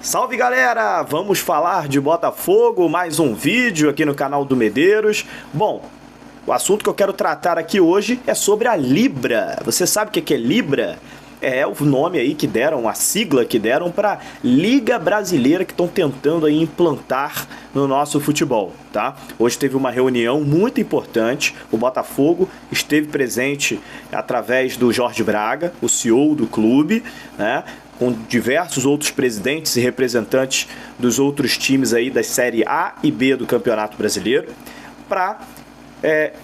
Salve galera, vamos falar de Botafogo, mais um vídeo aqui no canal do Medeiros. Bom, o assunto que eu quero tratar aqui hoje é sobre a Libra. Você sabe o que é Libra? É o nome aí que deram, a sigla que deram para Liga Brasileira que estão tentando aí implantar no nosso futebol, tá? Hoje teve uma reunião muito importante, o Botafogo esteve presente através do Jorge Braga, o CEO do clube, né? Com diversos outros presidentes e representantes dos outros times aí da Série A e B do Campeonato Brasileiro, para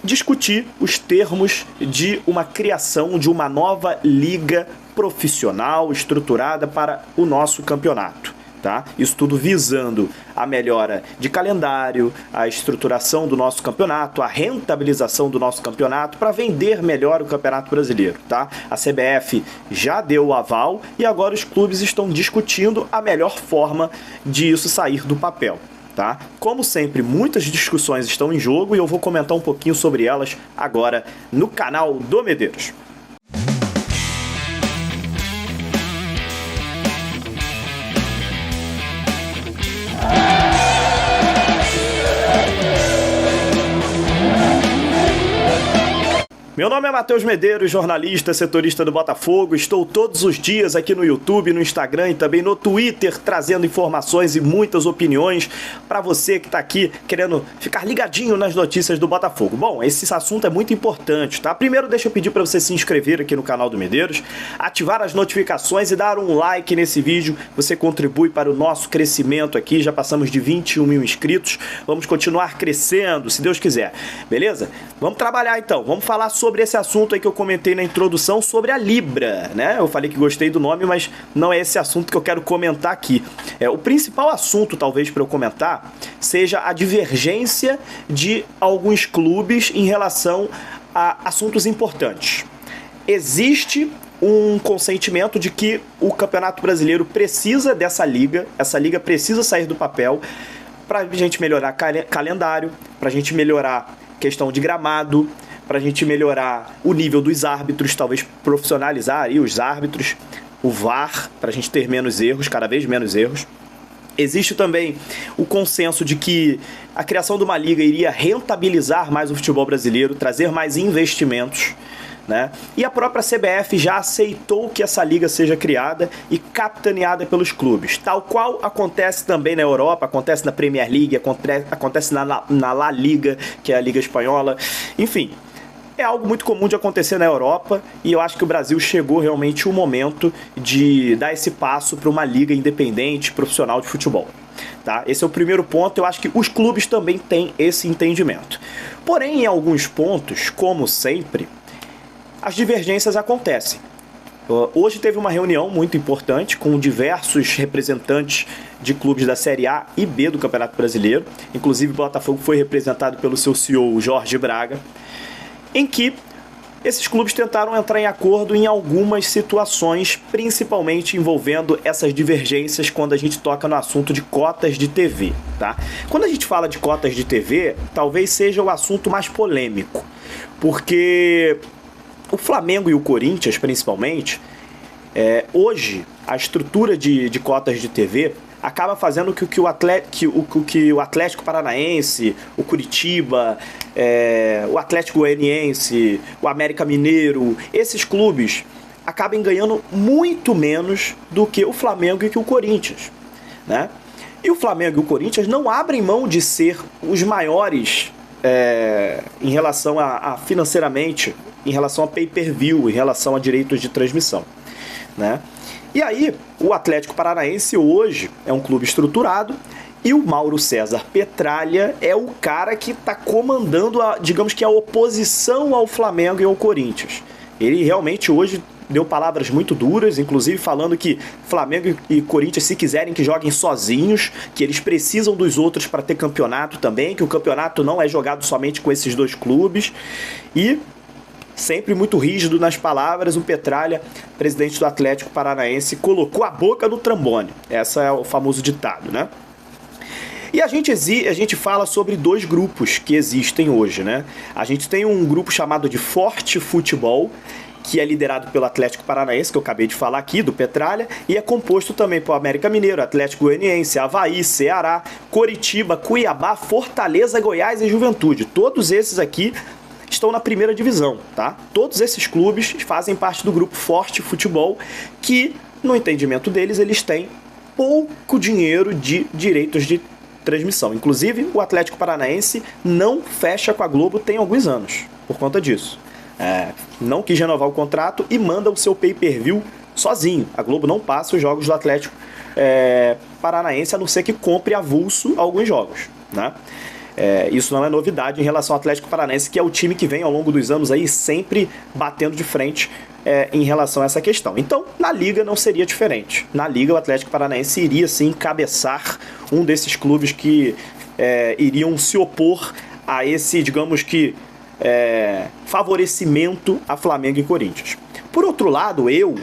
discutir os termos de uma criação de uma nova liga profissional estruturada para o nosso campeonato. Tá? Isso tudo visando a melhora de calendário, a estruturação do nosso campeonato, a rentabilização do nosso campeonato para vender melhor o Campeonato Brasileiro. Tá? A CBF já deu o aval e agora os clubes estão discutindo a melhor forma de isso sair do papel. Tá? Como sempre, muitas discussões estão em jogo e eu vou comentar um pouquinho sobre elas agora no canal do Medeiros. Meu nome é Matheus Medeiros, jornalista, setorista do Botafogo. Estou todos os dias aqui no YouTube, no Instagram e também no Twitter, trazendo informações e muitas opiniões para você que está aqui querendo ficar ligadinho nas notícias do Botafogo. Bom, esse assunto é muito importante, tá? Primeiro, deixa eu pedir para você se inscrever aqui no canal do Medeiros, ativar as notificações e dar um like nesse vídeo. Você contribui para o nosso crescimento aqui, já passamos de 21 mil inscritos. Vamos continuar crescendo, se Deus quiser, beleza? Vamos trabalhar então, vamos falar sobre esse assunto aí que eu comentei na introdução, sobre a Libra, né? Eu falei que gostei do nome, mas não é esse assunto que eu quero comentar aqui. O principal assunto, talvez, para eu comentar, seja a divergência de alguns clubes em relação a assuntos importantes. Existe um consentimento de que o Campeonato Brasileiro precisa dessa liga, essa liga precisa sair do papel para a gente melhorar calendário, para a gente melhorar questão de gramado, para a gente melhorar o nível dos árbitros, talvez profissionalizar aí os árbitros, o VAR, para a gente ter menos erros, cada vez menos erros. Existe também o consenso de que a criação de uma liga iria rentabilizar mais o futebol brasileiro, trazer mais investimentos, né? E a própria CBF já aceitou que essa liga seja criada e capitaneada pelos clubes, tal qual acontece também na Europa, acontece na Premier League, acontece na La Liga, que é a Liga Espanhola, enfim. É algo muito comum de acontecer na Europa e eu acho que o Brasil chegou realmente o momento de dar esse passo para uma liga independente, profissional de futebol. Tá? Esse é o primeiro ponto, eu acho que os clubes também têm esse entendimento. Porém, em alguns pontos, como sempre, as divergências acontecem. Hoje teve uma reunião muito importante com diversos representantes de clubes da Série A e B do Campeonato Brasileiro. Inclusive o Botafogo foi representado pelo seu CEO, Jorge Braga, em que esses clubes tentaram entrar em acordo em algumas situações, principalmente envolvendo essas divergências quando a gente toca no assunto de cotas de TV. Tá? Quando a gente fala de cotas de TV, talvez seja o assunto mais polêmico, porque o Flamengo e o Corinthians, principalmente, hoje a estrutura de cotas de TV acaba fazendo que o Atlético Paranaense, o Curitiba, o Atlético Goianiense, o América Mineiro, esses clubes acabem ganhando muito menos do que o Flamengo e que o Corinthians, né? E o Flamengo e o Corinthians não abrem mão de ser os maiores em relação a financeiramente, em relação a pay-per-view, em relação a direitos de transmissão, né? E aí, o Atlético Paranaense hoje é um clube estruturado e o Mauro César Petralha é o cara que está comandando, digamos que a oposição ao Flamengo e ao Corinthians. Ele realmente hoje deu palavras muito duras, inclusive falando que Flamengo e Corinthians, se quiserem, que joguem sozinhos, que eles precisam dos outros para ter campeonato também, que o campeonato não é jogado somente com esses dois clubes. E sempre muito rígido nas palavras, o Petralha, presidente do Atlético Paranaense, colocou a boca no trombone. Esse é o famoso ditado, né? E a gente fala sobre dois grupos que existem hoje, né? A gente tem um grupo chamado de Forte Futebol que é liderado pelo Atlético Paranaense, que eu acabei de falar aqui, do Petralha, e é composto também por América Mineiro, Atlético Goianiense, Avaí, Ceará, Coritiba, Cuiabá, Fortaleza, Goiás e Juventude. Todos esses aqui estão na primeira divisão, tá? Todos esses clubes fazem parte do grupo Forte Futebol, que, no entendimento deles, eles têm pouco dinheiro de direitos de transmissão. Inclusive, o Atlético Paranaense não fecha com a Globo tem alguns anos, por conta disso. Não quis renovar o contrato e manda o seu pay-per-view sozinho. A Globo não passa os jogos do Atlético Paranaense, a não ser que compre avulso alguns jogos, né? Isso não é novidade em relação ao Atlético Paranaense, que é o time que vem ao longo dos anos aí sempre batendo de frente em relação a essa questão. Então, na Liga não seria diferente. Na Liga, o Atlético Paranaense iria sim encabeçar um desses clubes que iriam se opor a esse, digamos que, favorecimento a Flamengo e Corinthians. Por outro lado, eu,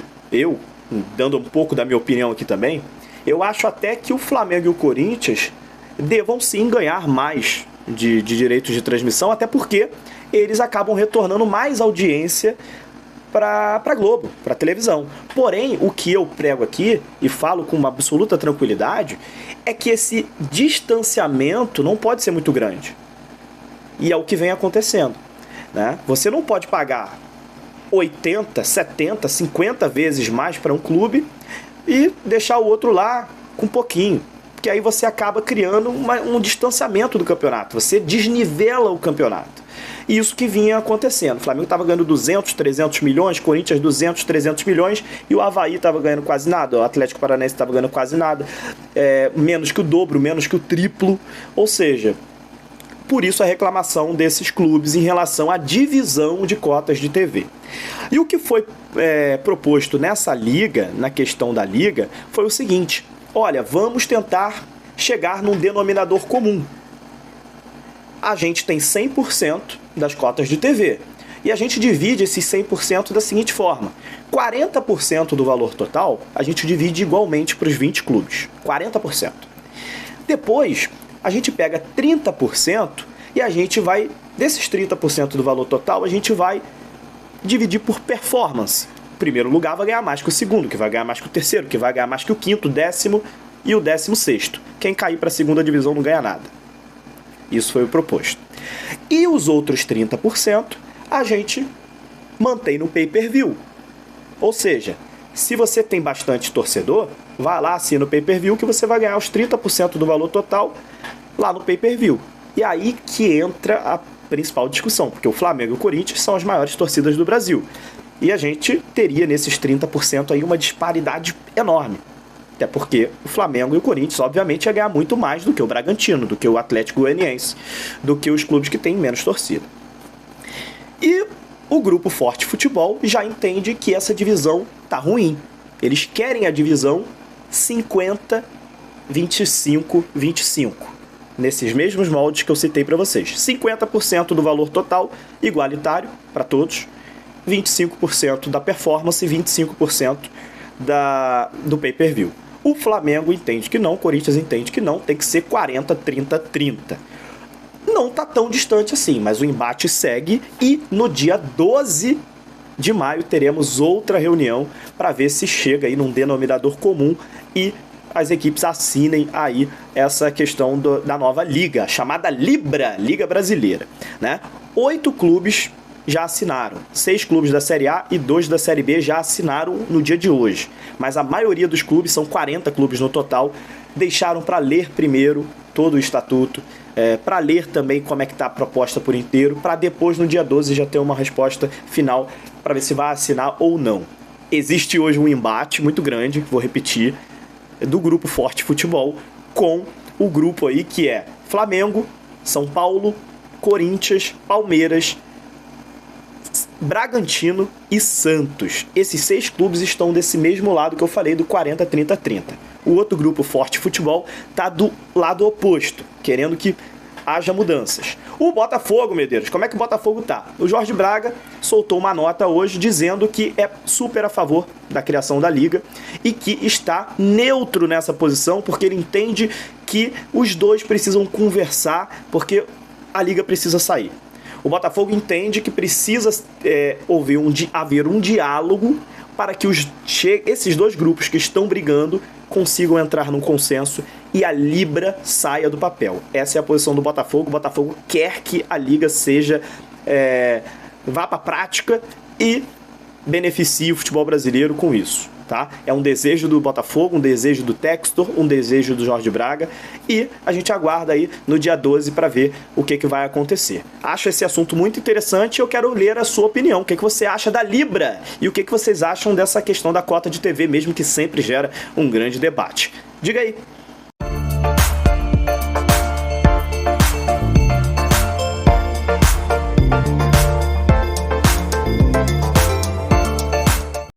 dando um pouco da minha opinião aqui também, eu acho até que o Flamengo e o Corinthians devam sim ganhar mais de direitos de transmissão, até porque eles acabam retornando mais audiência para a Globo, para a televisão. Porém, o que eu prego aqui, e falo com uma absoluta tranquilidade, é que esse distanciamento não pode ser muito grande. E é o que vem acontecendo, né? Você não pode pagar 80, 70, 50 vezes mais para um clube e deixar o outro lá com pouquinho. Porque aí você acaba criando um distanciamento do campeonato. Você desnivela o campeonato. E isso que vinha acontecendo. O Flamengo estava ganhando 200, 300 milhões, Corinthians 200, 300 milhões e o Avaí estava ganhando quase nada, o Atlético Paranaense estava ganhando quase nada, menos que o dobro, menos que o triplo. Ou seja, por isso a reclamação desses clubes em relação à divisão de cotas de TV. E o que foi proposto nessa liga, na questão da liga, foi o seguinte: olha, vamos tentar chegar num denominador comum. A gente tem 100% das cotas de TV. E a gente divide esses 100% da seguinte forma: 40% do valor total a gente divide igualmente para os 20 clubes. 40%. Depois, a gente pega 30% e a gente vai, desses 30% do valor total, a gente vai dividir por performance. O primeiro lugar vai ganhar mais que o segundo, que vai ganhar mais que o terceiro, que vai ganhar mais que o quinto, o décimo e o 16º. Quem cair para a segunda divisão não ganha nada. Isso foi o proposto. E os outros 30% a gente mantém no pay-per-view. Ou seja, se você tem bastante torcedor, vai lá, assina o pay-per-view que você vai ganhar os 30% do valor total lá no pay-per-view. E aí que entra a principal discussão, porque o Flamengo e o Corinthians são as maiores torcidas do Brasil. E a gente teria nesses 30% aí uma disparidade enorme. Até porque o Flamengo e o Corinthians, obviamente, ia ganhar muito mais do que o Bragantino, do que o Atlético Goianiense, do que os clubes que têm menos torcida. E o grupo Forte Futebol já entende que essa divisão tá ruim. Eles querem a divisão 50, 25, 25. Nesses mesmos moldes que eu citei para vocês. 50% do valor total, igualitário para todos. 25% da performance e 25% do pay-per-view. O Flamengo entende que não, o Corinthians entende que não, tem que ser 40, 30, 30. Não tá tão distante assim, mas o embate segue e no dia 12 de maio teremos outra reunião para ver se chega aí num denominador comum e as equipes assinem aí essa questão da nova liga, chamada Libra, Liga Brasileira, né? 8 clubes já assinaram. 6 clubes da Série A e 2 da Série B já assinaram no dia de hoje. Mas a maioria dos clubes, são 40 clubes no total, deixaram para ler primeiro todo o estatuto, para ler também como é que está a proposta por inteiro, para depois, no dia 12, já ter uma resposta final para ver se vai assinar ou não. Existe hoje um embate muito grande, vou repetir, do grupo Forte Futebol com o grupo aí que é Flamengo, São Paulo, Corinthians, Palmeiras, Bragantino e Santos. Esses 6 clubes estão desse mesmo lado que eu falei, do 40, 30, 30. O outro grupo, Forte Futebol, está do lado oposto, querendo que haja mudanças. O Botafogo, Medeiros, como é que o Botafogo tá? O Jorge Braga soltou uma nota hoje dizendo que é super a favor da criação da Liga e que está neutro nessa posição, porque ele entende que os dois precisam conversar, porque a Liga precisa sair. O Botafogo entende que precisa haver um diálogo para que esses dois grupos que estão brigando consigam entrar num consenso e a Libra saia do papel. Essa é a posição do Botafogo. O Botafogo quer que a Liga vá para a prática e beneficie o futebol brasileiro com isso. Tá? É um desejo do Botafogo, um desejo do Textor, um desejo do Jorge Braga, e a gente aguarda aí no dia 12 para ver o que vai acontecer. Acho esse assunto muito interessante e eu quero ler a sua opinião. O que você acha da Libra e o que vocês acham dessa questão da cota de TV, mesmo que sempre gera um grande debate. Diga aí.